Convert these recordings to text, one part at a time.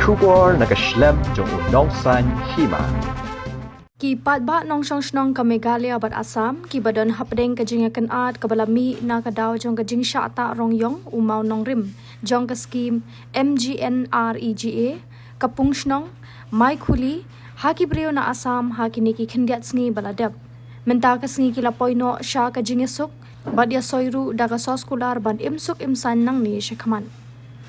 Soskular nakaslem jong unongsan Hima. Ki Paidbah nong Shnong ka Meghalaya bat Assam ki badan hapdeng ka jinga kan art ka balami na ka daw jong ka jing sha ta rong yong umau nong rim jong ka scheme MGNREGA kapung Shnong Maikhuli haki breu na Assam haki ni ki khindiat sngi baladep menta ka sngi ki lapoi no sha ka jing Ïasuk badia soiru daga Soskular ban Ïasuk imsan nang ni shekhaman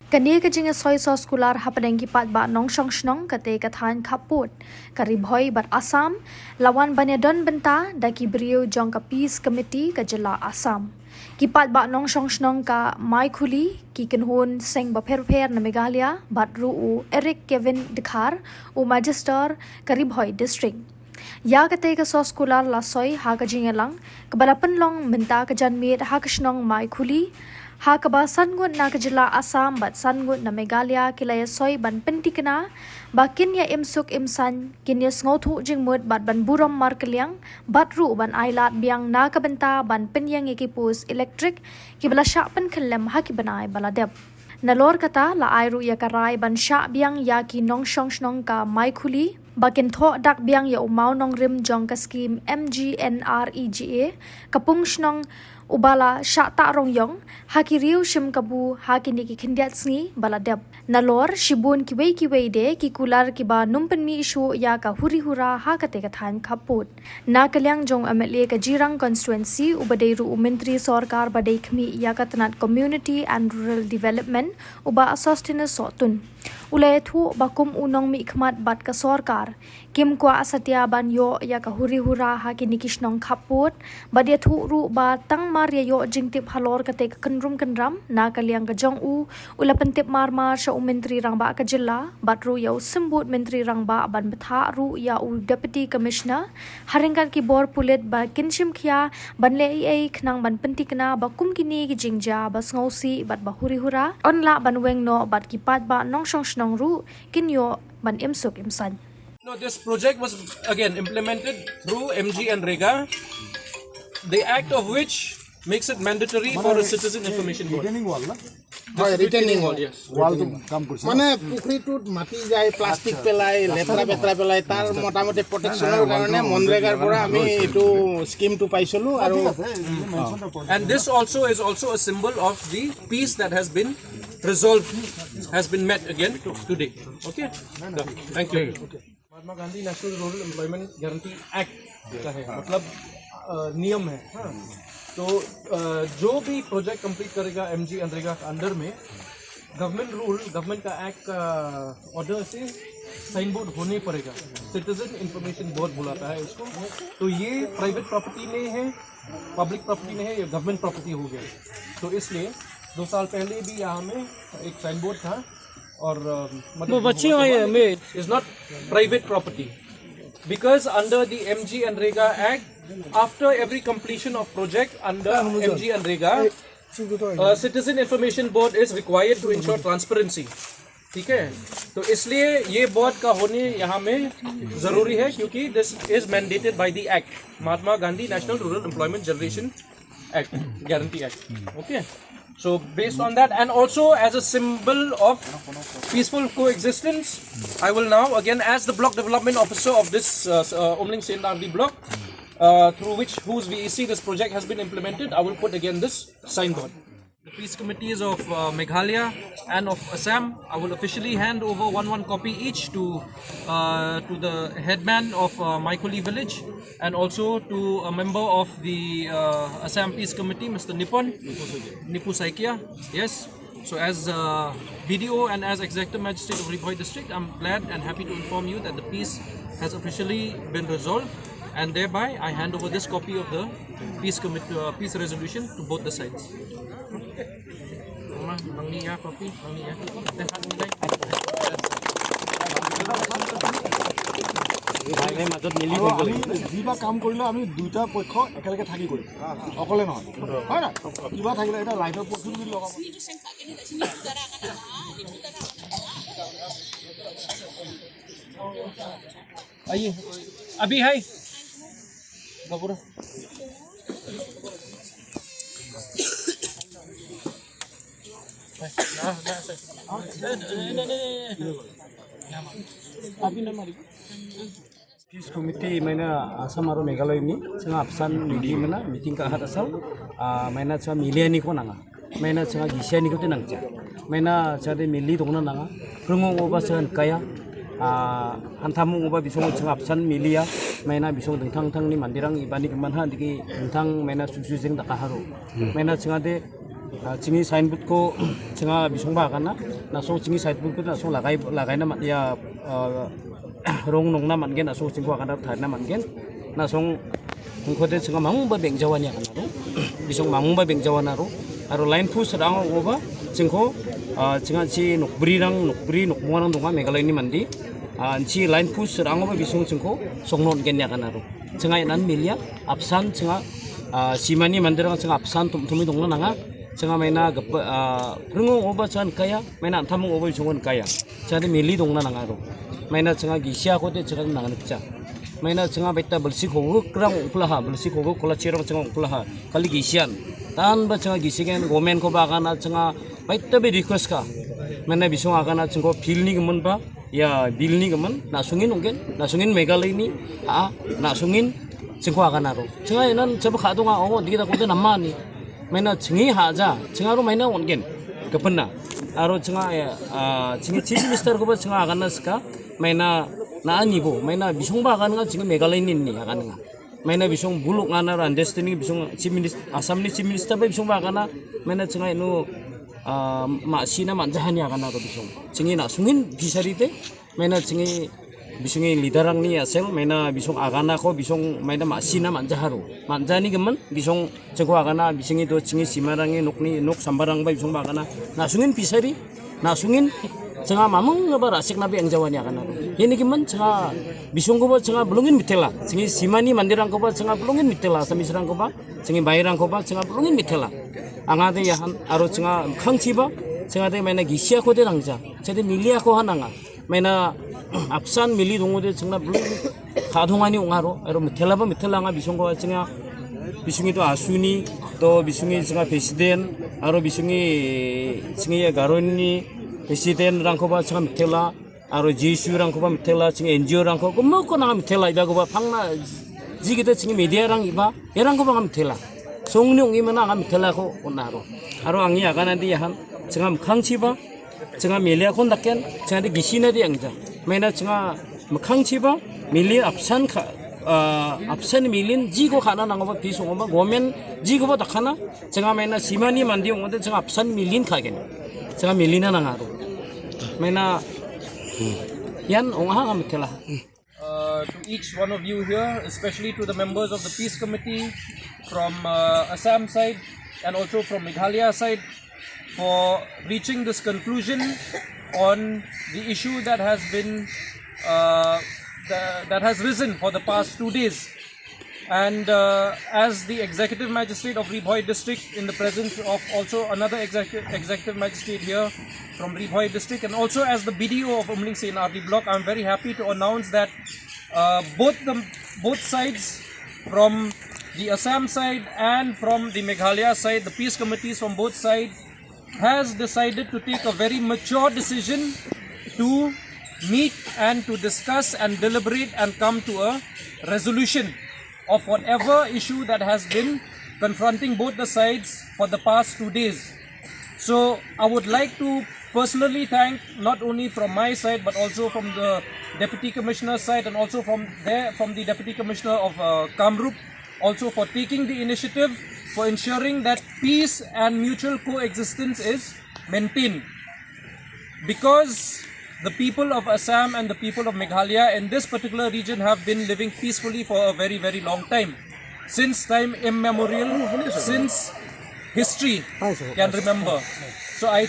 Kani ka jinga soy Soskular hapdeng ki Paidbah nong Shnong kate ka than khaput karibhoi bat Assam lawan banyadon benta daki brio jong ka peace committee ka jela Assam ki Paidbah nong Shnong ka Maikhuli ki kinhun seng ba pher na Meghalaya bat ru u Eric Kevin dikhar u magister karibhoi district ya kate ka Soskular la soy Haka jinga lang kabalapan long benta ka janmit Haka Shnong Maikhuli Haka ba sangut na kajila Assam bat sangut na Meghalaya kilaya soy ban pentikna ba kinya Ïasuk imsan kinya ngothu jingmut bat ban burom markeliang bat ru ban ailat biang na kabenta ban penyang ekipus elektrik kibala sya pen khelem haki banai baladep nalor kata la airu ya karai ban sya biang ya ki nong Shnong ka Maikhuli bakin tho dak biang ya umau nong rim jong ka scheme MGNREGA kapung Shnong ubala sya ta rong yong haki riu shim kabu haki ni ki khindiat sngi baladep nalor shibun kiwei de ki kular ki ba numpen mi ishu ya ka huri hura ha kate ka than khaput na kalyang jong MLA ka jirang constituency ubadei ru menteri sarkar badei khmi ya ka tanat community and rural development uba sustenance sotun ulai thu bakum unong mi khmat bat ka sarkar kim kwa asatya ban yo ya ka huri hura ha ki ni kishnong khaput badia thu ru ba tang Maria yo jingtip halor kate kenrum kenram na kaliang ka jong u ula pentip marma sha menteri rangba ka jilla batru yo sembut menteri rangba ban betha ru ya u deputy commissioner haringkat ki bor pulit ba kinshim khia ban le ai khnang ban pentikna ba kum kini ki jingja ba sngosi bat ba huri hura onla ban weng no bat ki Paidbah nong Shnong ru kinyo ban Ïasuk imsan. No, this project was again implemented through MGNREGA, the act of which makes it mandatory for a citizen information board. Retaining wall, na? Retaining wall, yes. Wall to come kurse. মানে পুখুৰীটোত মাটি যায় plastic পেলাই লেতেৰা বেতৰা পেলাই তাৰ মোটামুটি প্ৰটেকশ্যনৰ কাৰণে মনৰেগাৰ পৰা আমি এইটো স্কিমটো পাইছিলোঁ আৰু And this also is also a symbol of the peace that has been resolved, has been met again today. Okay? So, thank you. Mahatma Gandhi national rural employment guarantee act का है मतलब नियम है हाँ तो जो भी प्रोजेक्ट कंप्लीट करेगा MGNREGA के अंदर में गवर्नमेंट का एक्ट का ऑर्डर से साइन बोर्ड होने पड़ेगा सिटीजन इंफॉर्मेशन बोर्ड बुलाता है उसको तो ये प्राइवेट प्रॉपर्टी नहीं है पब्लिक प्रॉपर्टी नहीं है ये गवर्नमेंट प्रॉपर्टी हो गया तो इसलिए 2 साल पहले भी यहाँ में एक साइन बोर्ड था और मतलब is not private property because under the MGNREGA Act, after every completion of project under MGNREGA, Citizen Information Board is required to ensure transparency. ठीक है तो इसलिए ये बोर्ड का होने यहाँ में ज़रूरी है क्योंकि this is mandated by the Act, Mahatma Gandhi national rural employment generation act guarantee act okay So based on that and also as a symbol of peaceful coexistence, I will now again as the block development officer of this Omling Sendardi block whose VEC this project has been implemented, I will put again this signboard. The peace committees of Meghalaya and of Assam, I will officially hand over one copy each to the headman of Maikhuli village and also to a member of the Assam Peace Committee, Mr. Nipu Saikia. Yes. So as BDO and as Executive Magistrate of Ribhoi District, I'm glad and happy to inform you that the peace has officially been resolved, and thereby I hand over this copy of the peace resolution to both the sides. যিবা কাম কৰিলে আমি দুইটা পক্ষ একেলগে থাকি কৰিম অকলে নহয় হয় না কিবা থাকিলে এটা লাইটৰ পক্ষটো যদি লগাব आइए अभी है बाबूरा Peace Committee mana Assam aru Meghalaya ni cenga absan meeting ka hat asal mana cenga miliani ko nanga mana cenga gisiani ko te nangja mana cenga de mili dongna nanga prungo oba cenga kaya hantamu oba bisong cenga absan milia mana bisong dengtang ni mandirang ibani kemanha diki dengtang mana susu jeng dakaharu mana cenga de cengi signboard ko cenga bisong ba kana nasong cengi signboard ko nasong lagai na ya rong nong na mangen nasong singko akan thar na mangen nasong ngkode singa mangba bengjawani akan aro bisong mangba bengjawani aro line pus rang oba singko singa chi nokbri nokmuarang donga Meghalaya ni mandi chi line pus rang oba bisong singko songnon gen akan aro singa nan milia absan singa simani mandirang singa absan tumtumi dongna nanga singa maina prungo oba chan kaya maina antamung oba bisongon kaya singa mili dongna nanga aro maina cenga gisia ko te cenga nangancha maina cenga beta bersih ko krang uplaha bersih ko kola cirong cenga uplaha kali gisian tan ba cenga gisigen gomen ko bagana cenga beta be request ka maina bisong agana cengo pilni gemen ba ya bilni gemen nasungin ungen nasungin Meghalaya ni nasungin cengo agana ro cenga enan coba khadonga dikita ko te namani maina cengi haja cenga ro maina ongen kepenna aro cenga cengi chief minister ko ba cenga agana ska maina na anibo maina bisong ba kan nga 지금 Meghalaya ni akan nga maina bisong buluk nga na understanding bisong Assam ni chief minister ba bisong ba kana maina cenga ino masina manjahani akan na bisong cengi na sungin bisarite maina cengi bisongi lidarang ni asel maina bisong agana ko bisong maina masina manjaharu manjani gemen bisong cengko agana bisongi do cengi simarangi nok sambarang ba bisong ba kana na sungin bisari na sungin cenga mamung ngaba rasik nabi yang jawani akan aro ini giman cenga bisong ko ba cenga belungin mitela cengi simani mandirang ko ba cenga belungin mitela samisrang ko ba cengi bairang ko ba cenga belungin mitela angade yahan aro cenga khangchi ba cenga de maina gisia ko de rangja cede milia ko hananga maina absan mili dongode cenga belung khadongani ungaro aro mitela ba mitela nga bisong ko cenga bisongi to asuni to bisongi cenga presiden aro bisongi cengi garoni presiden rangkoba cenga mitela aro jisu rangkoba mitela cenga NGO rangko kumoko nanga mitela iba koba pangna jigita cenga media rang iba erangkoba nga mitela songnyong imana nga mitela ko onaro aro angi agana di yahan cenga mkhangchiba cenga melia kon daken cenga di gisina di angja maina cenga mkhangchiba mili absan milin jigo khana nangoba pisongba gomen jigo ba dakhana cenga maina simani mandi ongode cenga absan milin khagen cenga milina nangaro maina yan onga mitela to each one of you here, especially to the members of the Peace Committee from Assam side and also from Meghalaya side, for reaching this conclusion on the issue that has been that has risen for the past 2 days. And as the Executive Magistrate of Ribhoi District, in the presence of also another Executive Magistrate here from Ribhoi District, and also as the BDO of Umling Sen RD Block, I'm very happy to announce that both sides, from the Assam side and from the Meghalaya side, the peace committees from both sides has decided to take a very mature decision to meet and to discuss and deliberate and come to a resolution of whatever issue that has been confronting both the sides for the past 2 days. So I would like to personally thank, not only from my side but also from the Deputy Commissioner's side and also from the Deputy Commissioner of Kamrup, also for taking the initiative for ensuring that peace and mutual coexistence is maintained. Because the people of Assam and the people of Meghalaya in this particular region have been living peacefully for a very, very long time. Since time immemorial, since history can remember. So I,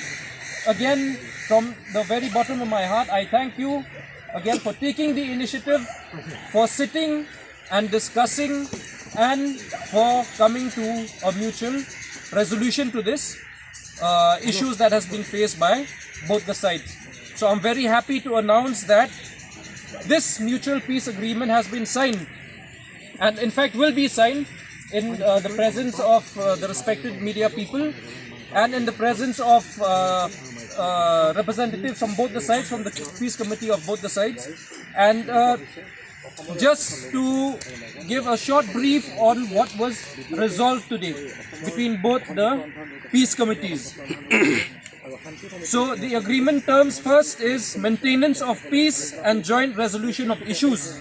again, from the very bottom of my heart, I thank you again for taking the initiative, for sitting and discussing and for coming to a mutual resolution to this issues that has been faced by both the sides. So I'm very happy to announce that this mutual peace agreement has been signed, and in fact will be signed in the presence of the respected media people and in the presence of representatives from both the sides, from the peace committee of both the sides, and just to give a short brief on what was resolved today between both the peace committees. So the agreement terms first is maintenance of peace and joint resolution of issues.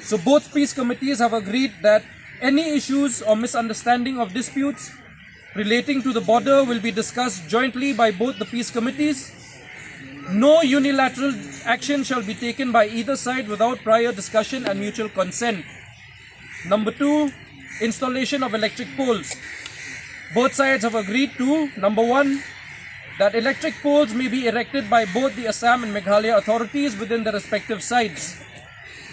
So both peace committees have agreed that any issues or misunderstanding of disputes relating to the border will be discussed jointly by both the peace committees. No unilateral action shall be taken by either side without prior discussion and mutual consent. Number 2, installation of electric poles. Both sides have agreed to, number 1, that electric poles may be erected by both the Assam and Meghalaya authorities within their respective sides.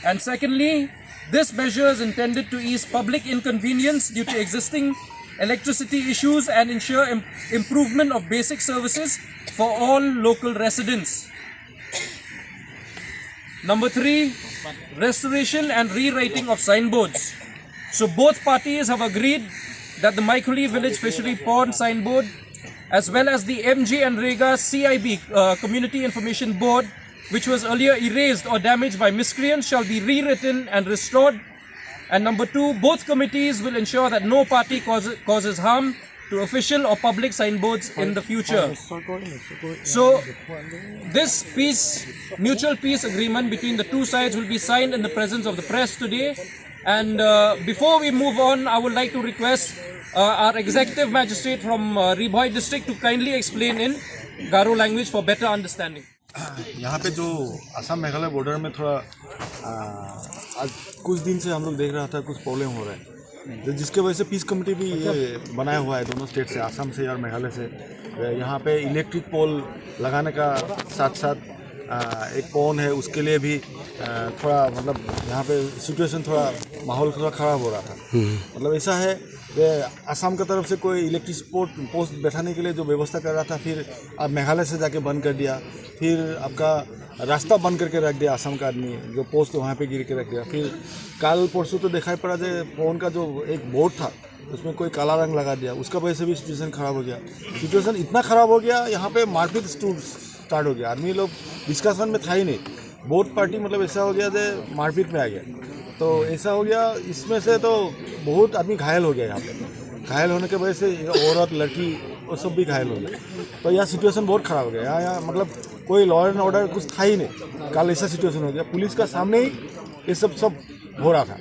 And secondly, this measure is intended to ease public inconvenience due to existing electricity issues and ensure improvement of basic services for all local residents. Number 3, restoration and rewriting of signboards. So both parties have agreed that the Maikhuli village fishery pond signboard as well as the MG and Rega CIB Community Information Board, which was earlier erased or damaged by miscreants, shall be rewritten and restored. And number 2, both committees will ensure that no party causes harm to official or public signboards in the future. So this mutual peace agreement between the two sides will be signed in the presence of the press today. And before we move on, I would like to request our executive magistrate from Ribhoi district to kindly explain in Garo language for better understanding. यहाँ पे जो Assam Meghalaya border में थोड़ा आज कुछ दिन से हम लोग देख रहा था कुछ प्रॉब्लम हो रहा है, तो जिसके वजह से पीस कमेटी भी ये बनाया हुआ है दोनों स्टेट से, असम से और मेघालय से। यहाँ पे इलेक्ट्रिक पोल लगाने का साथ साथ एक पॉन है, उसके लिए भी थोड़ा मतलब यहाँ पे सिचुएशन थोड़ा माहौल थोड़ा ख़राब हो रहा था। मतलब ऐसा है कि असम की तरफ से कोई इलेक्ट्रिक पोस्ट बैठाने के लिए जो व्यवस्था कर रहा था, फिर अब मेघालय से जाके बंद कर दिया, फिर आपका रास्ता बंद करके रख दिया असम का आदमी, जो पोस्ट वहाँ पे गिर के रख दिया। फिर कल परसों तो दिखाई पड़ा जो फोन का जो एक बोर्ड था उसमें कोई काला रंग लगा दिया, उसका वजह से भी सिचुएशन ख़राब हो गया। सिचुएशन इतना ख़राब हो गया, यहाँ पे मारपीट स्टार्ट हो गया। आदमी लोग डिस्कशन में था ही नहीं, बोथ पार्टी मतलब ऐसा हो गया जो मारपीट में आ गया। तो ऐसा हो गया, इसमें से तो बहुत आदमी घायल हो गया। यहाँ पे घायल होने के वजह से औरत लड़की वो सब भी घायल हो गया। तो यह सिचुएशन बहुत ख़राब हो गया। यहाँ मतलब कोई लॉ एंड ऑर्डर कुछ था ही नहीं, कल ऐसा सिचुएशन हो गया, पुलिस का सामने ही ये सब हो रहा था।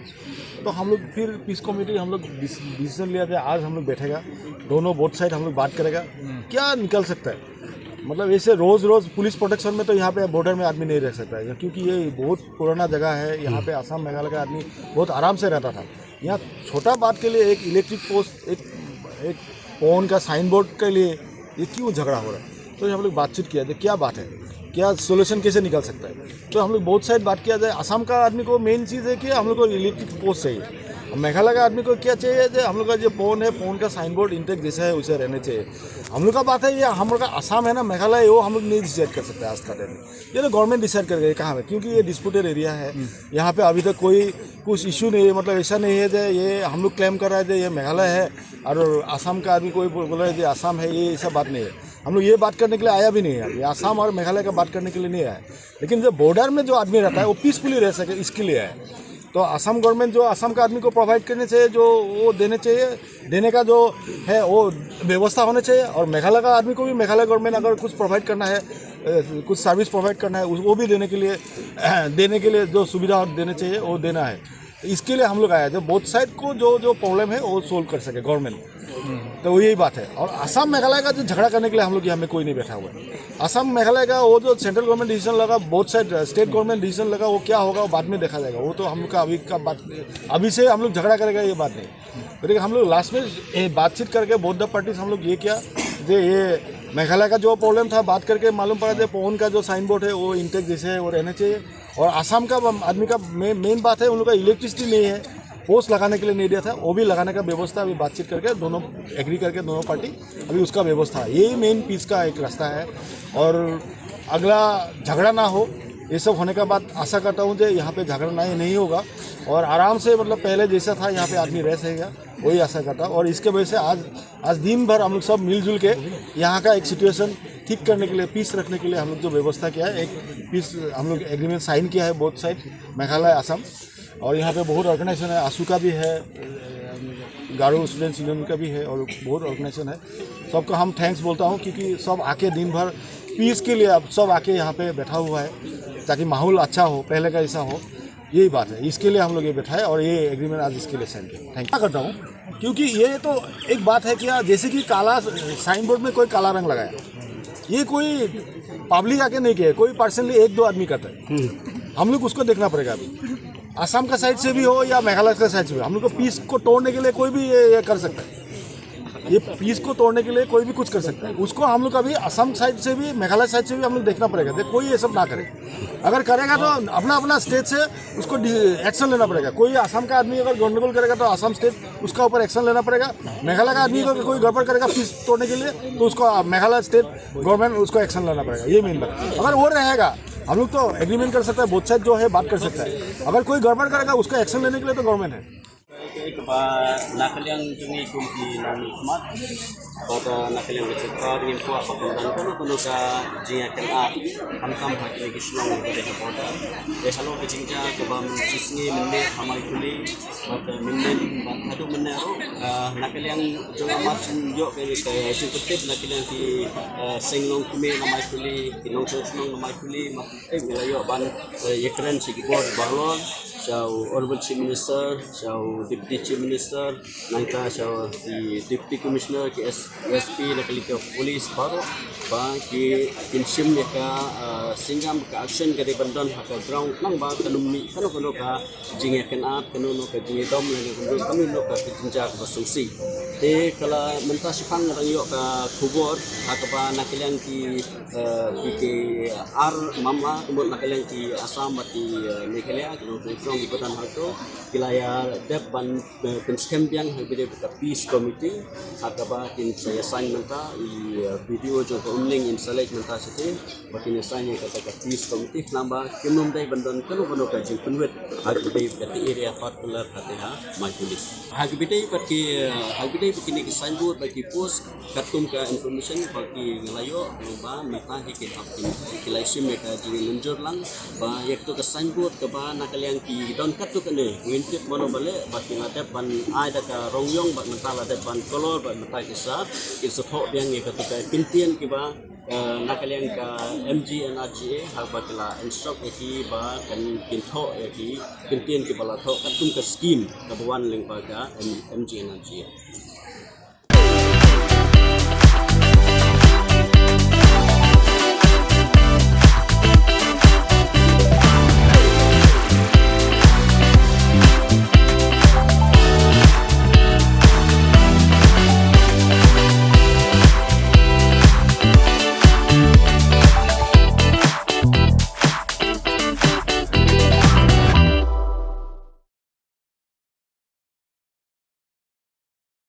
तो हम लोग फिर पीस कमेटी हम लोग डिसीजन लिया था, आज हम लोग बैठेगा, दोनों बोथ साइड हम लोग बात करेगा क्या निकल सकता है। मतलब ऐसे रोज़ पुलिस प्रोटेक्शन में तो यहाँ पे बॉर्डर में आदमी नहीं रह सकता है, क्योंकि ये बहुत पुराना जगह है। यहाँ पे असम मेघालय का आदमी बहुत आराम से रहता था। यहाँ छोटा बात के लिए एक इलेक्ट्रिक पोस्ट, एक फोन का साइन बोर्ड के लिए ये क्यों झगड़ा हो रहा है। तो हम लोग बातचीत किया जाए क्या बात है, क्या सोल्यूशन कैसे निकल सकता है। तो हम लोग बहुत साइड बात किया जाए। असम का आदमी को मेन चीज़ है कि हम लोग को इलेक्ट्रिक पोस्ट चाहिए, मेघालय का आदमी को क्या चाहिए जो हम लोग का जो फोन है, फोन का साइन बोर्ड इंटेक जैसा है उसे रहने चाहिए। हम लोग का बात है ये हम लोग का असम है ना मेघालय, वो हम लोग नहीं डिसाइड कर सकते आज का टाइम में, ये तो गवर्नमेंट डिसाइड कर गए कहाँ पे, क्योंकि ये डिस्प्यूटेड एरिया है। यहाँ पे अभी तक कोई कुछ इशू नहीं है। मतलब ऐसा नहीं है जो ये हम लोग क्लेम कर रहा है जो ये मेघालय है और असम का आदमी कोई बोल रहा है जो असम है, ये ऐसा बात नहीं है। हम लोग ये बात करने के लिए आया भी नहीं है, ये असम और मेघालय का बात करने के लिए नहीं आया। लेकिन जो बॉर्डर में जो आदमी रहता है वो पीसफुली रह सके इसके लिए है। तो असम गवर्नमेंट जो असम का आदमी को प्रोवाइड करने चाहिए, जो वो देने चाहिए, देने का जो है वो व्यवस्था होना चाहिए। और मेघालय का आदमी को भी मेघालय गवर्नमेंट अगर कुछ प्रोवाइड करना है, कुछ सर्विस प्रोवाइड करना है, वो भी देने के लिए जो सुविधा देने चाहिए वो देना है। इसके लिए हम लोग आए, जो बोथ साइड को जो प्रॉब्लम है वो सोल्व कर सके गवर्नमेंट। तो यही बात है। और असम मेघालय का जो झगड़ा करने के लिए हम लोग यहाँ में कोई नहीं बैठा हुआ है। असम मेघालय का वो जो सेंट्रल गवर्नमेंट डिसीजन लगा, both side state government decision लगा, वो क्या होगा वो बाद में देखा जाएगा। वो तो हम लोग का अभी का बात, अभी से हम लोग झगड़ा करेगा ये बात नहीं। लेकिन हम लोग लास्ट में बातचीत करके बोथ द पार्टीज हम लोग ये किया जो ये मेघालय का जो प्रॉब्लम था बात करके मालूम पड़ा था फोन का जो साइन बोर्ड है वो इंटेक जैसे है वो रहना चाहिए। और असम का आदमी का मेन बात है उन लोग का इलेक्ट्रिसिटी नहीं है, पोस्ट लगाने के लिए नहीं दिया था, वो भी लगाने का व्यवस्था अभी बातचीत करके दोनों एग्री करके दोनों पार्टी अभी उसका व्यवस्था है। यही मेन पीस का एक रास्ता है। और अगला झगड़ा ना हो, ये सब होने का बाद आशा करता हूँ जो यहाँ पे झगड़ा नहीं होगा और आराम से मतलब पहले जैसा था यहाँ पे आदमी रह सकेगा, वही आशा करता हूँ। और इसके वजह से आज दिन भर हम लोग सब मिलजुल के यहाँ का एक सिचुएशन ठीक करने के लिए, पीस रखने के लिए हम लोग जो व्यवस्था किया है, एक पीस हम लोग एग्रीमेंट साइन किया है बोथ साइड, मेघालय असम। और यहाँ पे बहुत ऑर्गेनाइजेशन है, आसू का भी है, गारो स्टूडेंट्स यूनियन का भी है और बहुत ऑर्गेनाइजेशन है। सबका हम थैंक्स बोलता हूँ क्योंकि सब आके दिन भर पीस के लिए अब सब आके यहाँ पे बैठा हुआ है ताकि माहौल अच्छा हो, पहले का ऐसा हो। यही बात है, इसके लिए हम लोग ये बैठा है और ये एग्रीमेंट आज इसके लिए साइन किया। थैंक यू करता हूँ क्योंकि ये तो एक बात है कि जैसे कि काला साइन बोर्ड में कोई काला रंग लगाया, ये कोई पब्लिक आके नहीं किया, कोई पर्सनली एक दो आदमी करता है। हम लोग उसको देखना पड़ेगा अभी, असम का साइड से भी हो या मेघालय का साइड से भी। हम लोग को पीस को तोड़ने के लिए कोई भी ये कर सकता है, ये पीस को तोड़ने के लिए कोई भी कुछ कर सकता है। उसको हम लोग अभी असम साइड से भी, मेघालय साइड से भी हम लोग देखना पड़ेगा, कोई ये सब ना करे। अगर करेगा तो अपना अपना स्टेट से उसको एक्शन लेना पड़ेगा। कोई असम का आदमी अगर गंडगोल करेगा तो असम स्टेट उसका ऊपर एक्शन लेना पड़ेगा। मेघालय का आदमी को कोई गड़बड़ करेगा पीस तोड़ने के लिए तो उसको मेघालय स्टेट गवर्नमेंट उसको एक्शन लेना पड़ेगा। ये मेन बात। अगर वो रहेगा हम लोग तो एग्रीमेंट कर सकते हैं, बोथ साइड जो है बात कर सकता है। अगर कोई गड़बड़ करेगा उसका एक्शन लेने के लिए तो गवर्नमेंट है। nakaliang jungi kumpi nami khmat pada nakaliang bercerita dengan kuat pakundan kono ka jinga kena hamkam hakili ki Shnong ke reporter halo ke jingja ke bam cisngi menne Maikhuli pada menne hadu menne nakaliang junga mat jo ke eksekutif nakaliang ki senglong kume Maikhuli ki Shnong Maikhuli mat melayo ban yekren sigi bod balon Shau Honorable Chief Minister, Shau Deputy Chief Minister, Nangka Shau the Deputy Commissioner ke SP nakali ke Police baru, ba ki kinshim ka singgam ka action ke di bandan haka ground nang ba kanumi kano ka jinge kenat kano ka jinge dom le kami no ka jinja ka sungsi. Te kala menta sipang rang yo ka kubor haka ba nakaliang ki ar mama kumot nakaliang ki Assam mati Meghalaya kano di badan harto kilaya dep ban penskem biang habide buka peace committee hakaba kin saya sign menta video jo ko umling in select menta sete batin sign kata ka peace committee namba kimum dai bandan kano ka jin penwet habide kati area particular hatiha Maikhuli habide begini ki sign board bagi post katum ka information bagi ngelayo ba meta hikin aptin kilai sim ka jin lunjur lang ba yakto ka sign board ka ba nakaliang ki don katu kene ngintip mono bale batin ada ban ada ka rongyong ba mentala ada ban kolor ba meta kisa isotho biang ye katu ka pintian ki ba nakaliang ka MGNRGA haba kala instruct ki ba kan kintho ki pintian ki bala tho katum ka scheme ka buwan ling ba ka MGNRGA